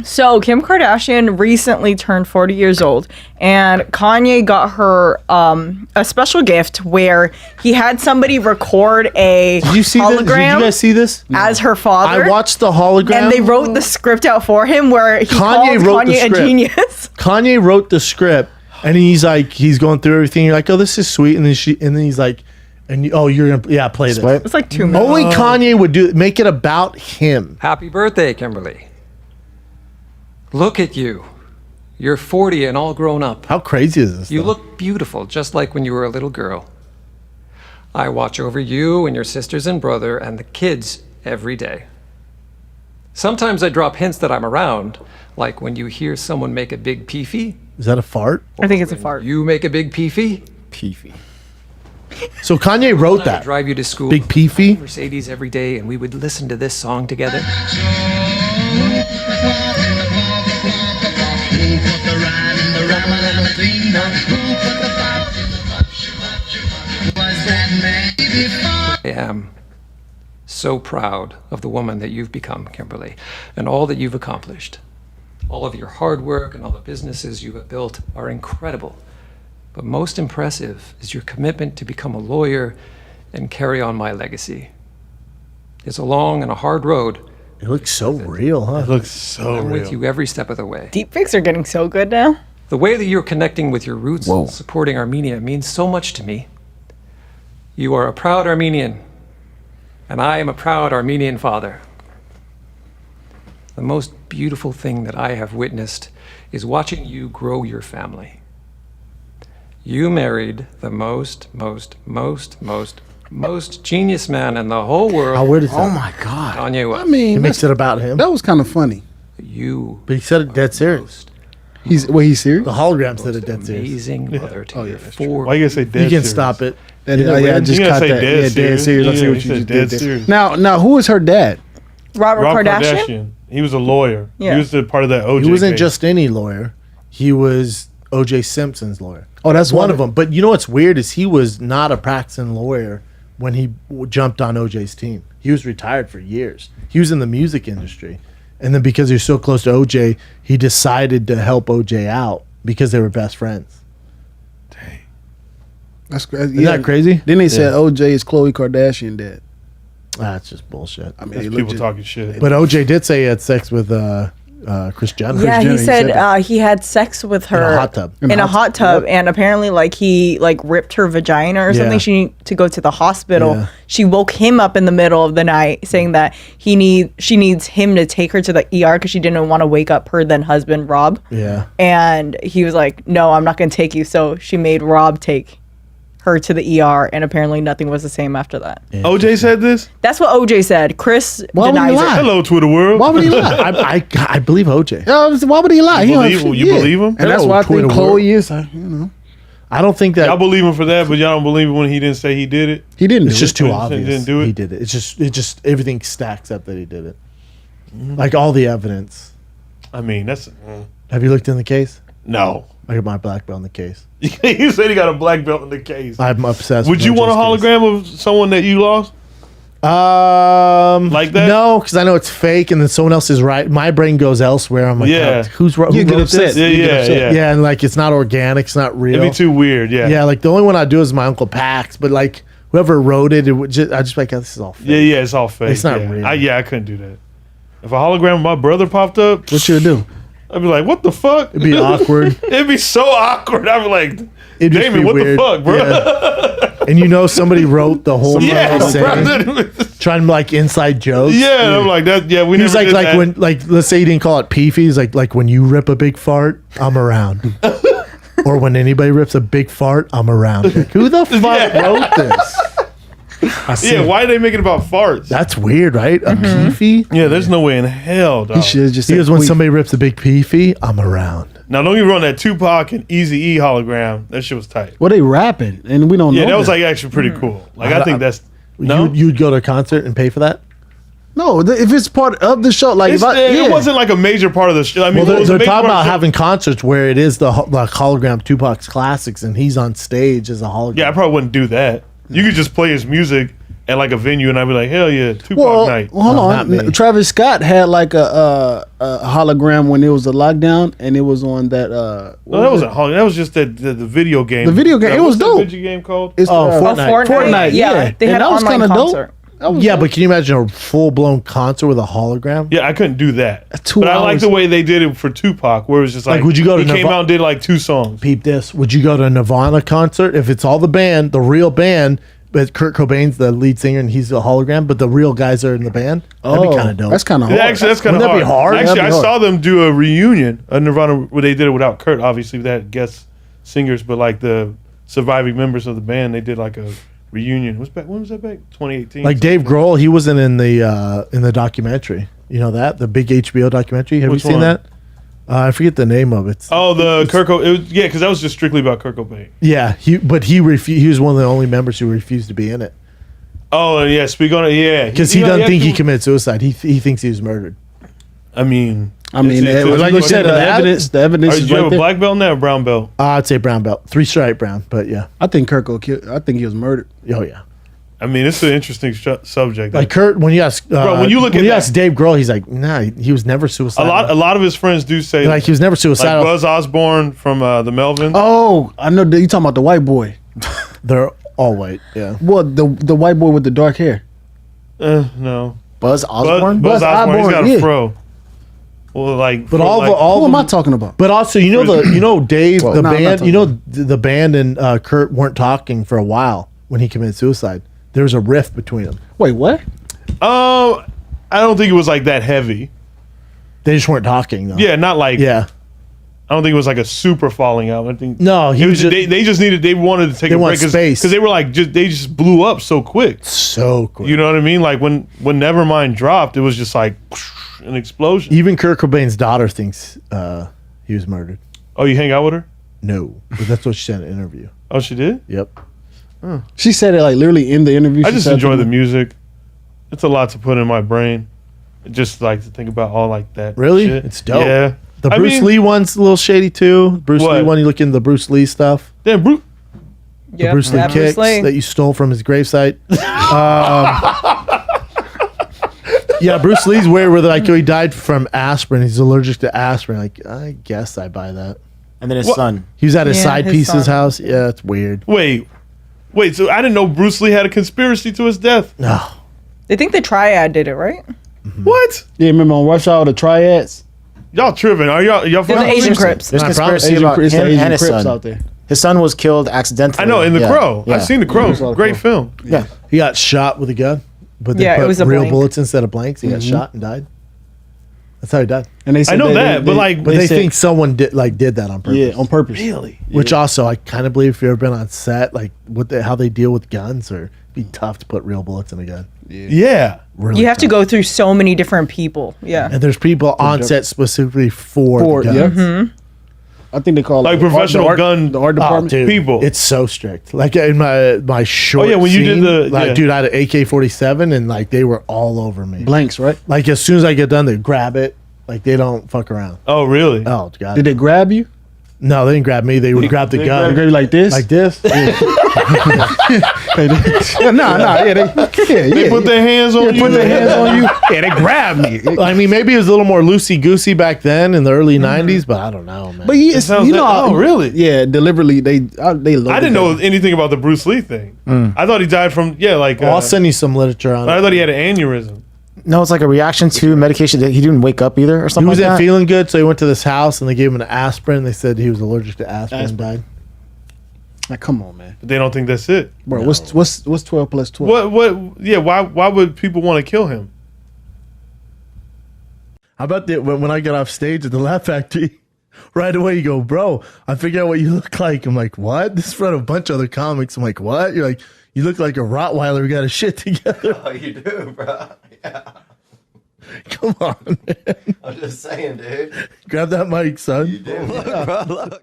So Kim Kardashian recently turned 40 years old, and Kanye got her a special gift where he had somebody record a Did you see hologram. This? Did you guys see this? As her father. I watched the hologram, and they wrote the script out for him where he Kanye called wrote the Kanye a script. genius. Kanye wrote the script, and he's going through everything. You're like, oh, this is sweet, and then he's like, you're gonna play this. It's like 2 minutes. Only Kanye would make it about him. Happy birthday, Kimberly. Look at you. You're 40 and all grown up. How crazy is this? You look beautiful, just like when you were a little girl. I watch over you and your sisters and brother and the kids every day. Sometimes I drop hints that I'm around, like when you hear someone make a big peefee. Is that a fart? I think it's a fart. You make a big peefee. Peefy. So Kanye wrote I that. would drive you to school. Big peefee. Mercedes every day, and we would listen to this song together. I am so proud of the woman that you've become, Kimberly, and all that you've accomplished. All of your hard work and all the businesses you have built are incredible. But most impressive is your commitment to become a lawyer and carry on my legacy. It's a long and a hard road. It looks so real, huh? It looks so I'm real. with you every step of the way. Deepfakes are getting so good now. The way that you're connecting with your roots Whoa. and supporting Armenia means so much to me. You are a proud Armenian, and I am a proud Armenian father. The most beautiful thing that I have witnessed is watching you grow your family. You married the most genius man in the whole world. How weird is that? Oh my God. Kanye West. I mean, He makes it about him. that was kind of funny. You But he said it dead serious. most He's serious? The hologram said it dead serious. amazing mother to your Why four. you gotta say dead You can serious? stop it. That, You know, yeah, I weird. just You gotta caught say that. dead Dead serious. serious. I Yeah, see he what you said just dead did there. serious. Now, who was her dad? Robert Rob Kardashian? He was a lawyer. Yeah. He was the part of that OJ He wasn't case. just any lawyer. He was O.J. Simpson's lawyer. Oh, that's One of them. But you know what's weird is he was not a practicing lawyer when he jumped on O.J.'s team. He was retired for years. He was in the music industry. And then because he was so close to O.J., he decided to help O.J. out because they were best friends. That's crazy. Isn't that crazy? Then they said Yeah. OJ is Khloe Kardashian dad. That's just bullshit. I mean, That's he people legit- talking shit. But O.J. did say he had sex with Kris Jenner. Yeah, Jenner, he he said said he had sex with her In a hot tub. In a hot tub, Yep. and apparently, he ripped her vagina or something. Yeah. She needed to go to the hospital. Yeah. She woke him up in the middle of the night, saying that she needs him to take her to the ER because she didn't want to wake up her then husband Rob. Yeah. And he was like, "No, I'm not going to take you." So she made Rob take her to the ER, and apparently nothing was the same after that. OJ said this? That's what OJ said. Chris Why would he denies lie? it. Hello, Twitter world. Why would he lie? I believe O.J. Why would he lie? You He don't- believe- you yeah. believe him? And that's Hello, why I think Twitter Khloe world. is. I don't think that Y'all believe him for that, but y'all don't believe him when he didn't say he did it? He didn't. it's do just it. too He obvious. didn't do it? He did it. It just everything stacks up that he did it. Like all the evidence. I mean, that's... Have you looked in the case? No. I got my black belt in the case. You said he got a black belt in the case. I'm obsessed. Would with you want a O.J.'s case. hologram of someone that you lost? Like that? No, because I know it's fake, and then someone else is right. My brain goes elsewhere. I'm like, Yeah. who's who You get wrote upset. this? Yeah, You get yeah, upset. yeah. Yeah, and like it's not organic. It's not real. It'd be too weird, yeah. Yeah, like the only one I do is my Uncle Pax, but like whoever wrote it, I just like, oh, this is all fake. Yeah, it's all fake. It's not yeah. real. I couldn't do that. If a hologram of my brother popped up, What you do? I'd be like, what the fuck? It'd be awkward. It'd be so awkward. I'd be like, It'd just Damon, be what weird. the fuck, bro? Yeah. And you know somebody wrote the whole Yeah, thing, bro. trying to like inside jokes. Yeah, and I'm like that. Yeah, we He was never like did that. when let's say he didn't call it peefy. He's like when you rip a big fart, I'm around. Or when anybody rips a big fart, I'm around. Like, who the fuck wrote this? I see. Yeah, why are they making it about farts? That's weird, right? A peefy. Yeah, there's no way in hell, dog. He should have just He said goes, when queef. somebody rips a big peefy, I'm around. Now, don't get me wrong, that Tupac and Eazy-E hologram, that shit was tight. Well, they rapping, and we don't know. Yeah, that was like actually pretty cool. Like, I think that's... No? You'd go to a concert and pay for that? no. If it's part of the show, like It wasn't like a major part of the show. I mean, Well, it was they're a major talking part about of the show. having concerts where it is the hologram Tupac's classics, and he's on stage as a hologram. Yeah, I probably wouldn't do that. You could just play his music at like a venue, and I'd be like, hell yeah, Tupac Well, night. hold not on. me. Travis Scott had like a hologram when it was a lockdown, and it was on that. No, that wasn't Hologram. That was just the video game. The video game. It was What's that dope. video game called? It's Fortnite. Fortnite, yeah. They had And an that was online kinda dope. concert. Yeah, but can you imagine a full blown concert with a hologram? Yeah, I couldn't do that. 2 But I like hours. the way they did it for Tupac, where it was just like, would you go to he came Nirvana- out and did like 2 songs. Peep this. Would you go to a Nirvana concert if it's all the band, the real band, but Kurt Cobain's the lead singer and he's a hologram, but the real guys are in the band? That'd be kind of dope. That's kind of hard. Yeah, actually, that's kind of Wouldn't hard. that be hard? Actually, That'd be I hard. saw them do a reunion of Nirvana where they did it without Kurt. Obviously, they had guest singers, but like the surviving members of the band, they did like a reunion. When was that back? 2018. Like Dave Grohl, he wasn't in the documentary. You know that? The big HBO documentary? Have Which you seen one? that? I forget the name of it. Oh, the Kurt Cobain. Yeah, because that was just strictly about Kurt Cobain. Yeah, he was one of the only members who refused to be in it. Oh, yeah, speak on it. Yeah. Because he doesn't think he committed suicide. He thinks he was murdered. I mean, like you said, the evidence Did is you have right a there. black belt now or brown belt? I'd say brown belt. 3-stripe brown, but yeah. I think Kurt go kill. I think he was murdered. Oh, yeah. I mean, it's an interesting subject. Like Kurt, when you ask, Bro, when you look at you that- ask Dave Grohl, he's like, nah, he was never suicidal. a lot of his friends do say Like he was never like suicidal. Buzz Osborne from the Melvins. Oh, I know. You talking about the white boy? They're all white. Yeah. Well, the white boy with the dark hair. No. Buzz Osborne? Buzz Osborne, he's got yeah. a fro. Well, like, But fro, all like, the all Who of am I them- talking about? But also, Dave, Well, the no, I'm not band, talking the band and Kurt weren't talking for a while when he committed suicide. There was a rift between them. Wait, what? I don't think it was like that heavy. They just weren't talking though. Yeah, not like. Yeah. I don't think it was like a super falling out. I think No, he it was just- they wanted to take They a wanted break space. because they were like they just blew up so quick. So quick. You know what I mean? Like when Nevermind dropped, it was just like an explosion. Even Kurt Cobain's daughter thinks he was murdered. Oh, you hang out with her? No, but that's what she said in an interview. Oh, she did. Yep. She said it like literally in the interview. I She just said enjoy the something. music. It's a lot to put in my brain. Just like to think about all like that. Really? shit. It's dope. Yeah. The I Bruce mean, Lee one's a little shady too. Bruce Lee What? one, you look into the Bruce Lee stuff. Damn, Bruce. Yep, Bruce Lee that Bruce kicks Lee. that you stole from his gravesite. Yeah, Bruce Lee's weird where they're like, he died from aspirin. He's allergic to aspirin. Like, I guess I buy that. And then his What? son. He was at his Yeah, side his piece's son. house. Yeah, it's weird. Wait, so I didn't know Bruce Lee had a conspiracy to his death. No. They think the Triad did it, right? What? Yeah, remember on Rush Hour the triads? Y'all tripping? Are y'all? They're the fucking Asian serious? Crips. There's I conspiracy Asian, about it's the him Asian and his Crips son. out there. His son was killed accidentally. I know in The Yeah, Crow. yeah. I've seen The Crow. saw The Great Crow. film. Yeah. He got shot with a gun, but they Yeah, it put was a real blank. bullets instead of blanks. He got shot and died. That's how he died. And they said I know they- that, they- but like, But they said- think someone did that on purpose. yeah, on purpose. really? Which also, I kind of believe if you've ever been on set, like how they deal with guns, or it'd be tough to put real bullets in a gun. Yeah. Really You have to tough. go through so many different people. Yeah. And there's people on set specifically for the yeah. guns. I think they call Like it the professional art, gun- the art Oh, department. dude, People. it's so strict. Like in my short. Oh, yeah, when you did scene, the- like, yeah. dude, I had an AK-47, and like they were all over me. Blanks, right? Like as soon as I get done, they grab it. Like they don't fuck around. Oh, really? Oh god. Did they grab you? No, they didn't grab me. They would grab the They gun grab you like this? like this. They put their hands on you. Put their hands on you. Yeah, they grab me. I mean, maybe it was a little more loosey goosey back then in the early '90s, but I don't know, man. But It sounds you know, like- oh, really? Yeah, deliberately they I didn't know anything about the Bruce Lee thing. I thought he died from like. I'll send you some literature on I it. thought he had an aneurysm. No, it's like a reaction to medication that he didn't wake up either or He something like wasn't that. feeling good, so he went to this house and they gave him an aspirin. They said he was allergic to aspirin and died. Like, come on, man, But they don't think that's it. bro. What's 12 plus 12? What? Yeah. Why would people want to kill him? How about when I get off stage at the Laugh Factory? Right away, you go, bro, I figure out what you look like. I'm like, what? This is in front of a bunch of other comics. I'm like, what? You're like, you look like a Rottweiler who got his shit together. Oh, you do, bro. Yeah. Come on, man. I'm just saying, dude. Grab that mic, son. You do. Look, bro, look.